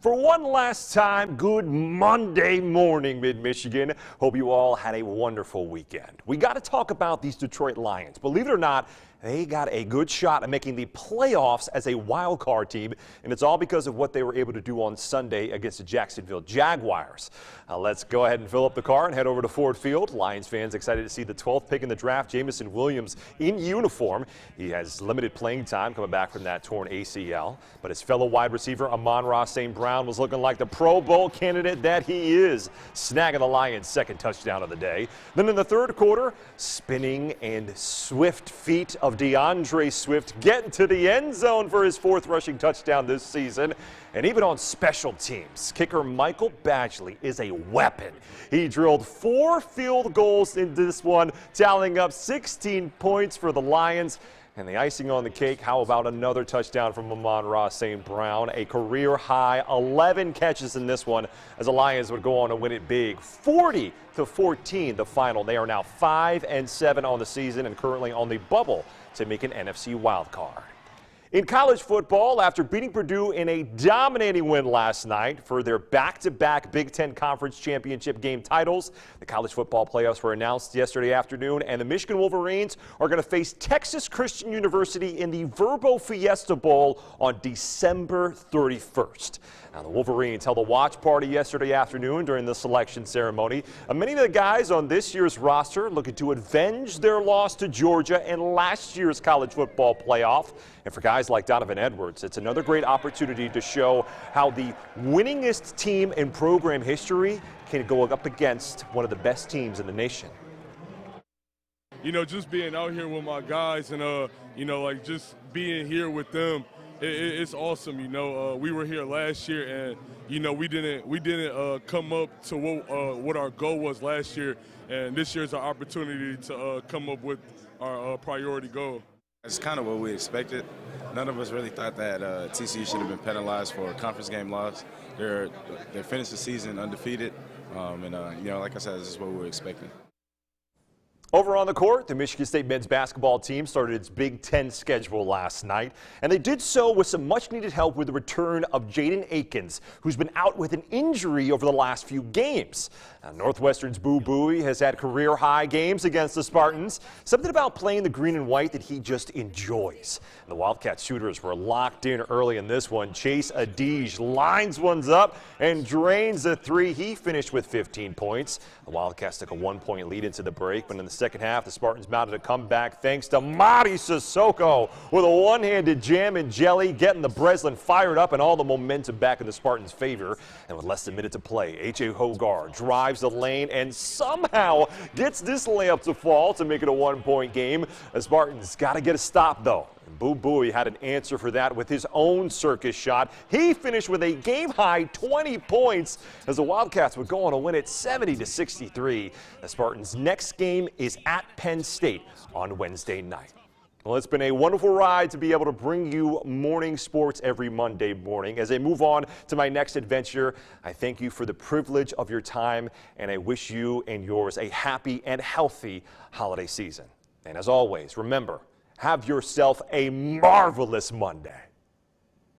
For one last time, good Monday morning, Mid-Michigan. Hope you all had a wonderful weekend. We got to talk about these Detroit Lions. Believe it or not, they got a good shot at making the playoffs as a wild card team, and it's all because of what they were able to do on Sunday against the Jacksonville Jaguars. Let's go ahead and fill up the car and head over to Ford Field. Lions fans excited to see the 12th pick in the draft, Jameson Williams, in uniform. He has limited playing time coming back from that torn ACL, but his fellow wide receiver, Amon-Ra St. Brown, was looking like the Pro Bowl candidate that he is, snagging the Lions' second touchdown of the day. Then in the third quarter, spinning and swift feet of DeAndre Swift getting to the end zone for his fourth rushing touchdown this season. And even on special teams, kicker Michael Badgley is a weapon. He drilled 4 field goals in this one, tallying up 16 points for the Lions. And the icing on the cake, how about another touchdown from Amon-Ra St. Brown? A career-high 11 catches in this one as the Lions would go on to win it big. 40-14 the final. They are now 5-7 on the season and currently on the bubble to make an NFC wild card. In college football, after beating Purdue in a dominating win last night for their back-to-back Big Ten Conference Championship game titles, the college football playoffs were announced yesterday afternoon, and the Michigan Wolverines are going to face Texas Christian University in the Verbo Fiesta Bowl on December 31st. Now, the Wolverines held a watch party yesterday afternoon during the selection ceremony. Many of the guys on this year's roster looking to avenge their loss to Georgia in last year's college football playoff. And for guys like Donovan Edwards, it's another great opportunity to show how the winningest team in program history can go up against one of the best teams in the nation. You know, just being out here with my guys and, like just being here with them, it's awesome. You know, we were here last year and, we didn't come up to what our goal was last year. And this year's our opportunity to come up with our priority goal. It's kind of what we expected. None of us really thought that TCU should have been penalized for a conference game loss. They finished the season undefeated, like I said, this is what we were expecting. Over on the court, the Michigan State men's basketball team started its Big Ten schedule last night, and they did so with some much-needed help with the return of Jaden Akins, who's been out with an injury over the last few games. Now, Northwestern's Boo Buie has had career-high games against the Spartans, something about playing the green and white that he just enjoys. And the Wildcat shooters were locked in early in this one. Chase Adige lines ones up and drains a three. He finished with 15 points. The Wildcats took a 1-point lead into the break, but in the second half, the Spartans mounted a comeback thanks to Mady Sissoko with a one-handed jam and jelly, getting the Breslin fired up and all the momentum back in the Spartans' favor. And with less than a minute to play, H.A. Hogar drives the lane and somehow gets this layup to fall to make it a 1-point game. The Spartans got to get a stop, though. Boo Buie had an answer for that with his own circus shot. He finished with a game-high 20 points as the Wildcats would go on to win it 70-63. The Spartans' next game is at Penn State on Wednesday night. Well, it's been a wonderful ride to be able to bring you morning sports every Monday morning. As I move on to my next adventure, I thank you for the privilege of your time, and I wish you and yours a happy and healthy holiday season. And as always, remember, have yourself a marvelous Monday.